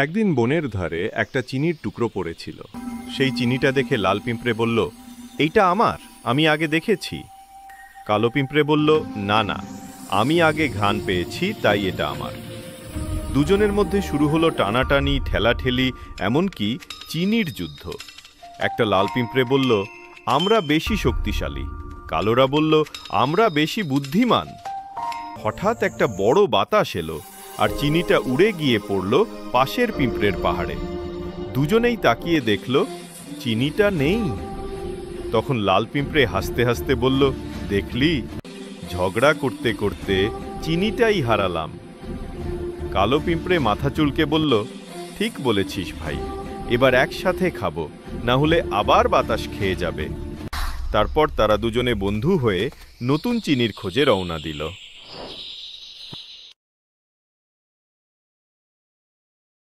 একদিন বনের ধারে একটা চিনির টুকরো পড়েছিল। সেই চিনিটা দেখে লাল পিঁপড়ে বলল, এইটা আমার, আমি আগে দেখেছি। কালো পিঁপড়ে বলল, না না, আমি আগে ঘ্রাণ পেয়েছি, তাই এটা আমার। দুজনের মধ্যে শুরু হলো টানাটানি, ঠেলাঠেলি, এমনকি চিনির যুদ্ধ। একটা লাল পিঁপড়ে বলল, আমরা বেশি শক্তিশালী। কালোরা বলল, আমরা বেশি বুদ্ধিমান। হঠাৎ একটা বড় বাতাস এলো, আর চিনিটা উড়ে গিয়ে পড়ল পাশের পিঁপড়ের পাহাড়ে। দুজনেই তাকিয়ে দেখল চিনিটা নেই। তখন লাল পিঁপড়ে হাসতে হাসতে বলল, দেখলি, ঝগড়া করতে করতে চিনিটাই হারালাম। কালো পিঁপড়ে মাথা চুলকে বলল, ঠিক বলেছিস ভাই, এবার একসাথে খাবো, না হলে আবার বাতাস খেয়ে যাবে। তারপর তারা দুজনে বন্ধু হয়ে নতুন চিনির খোঁজে রওনা দিল।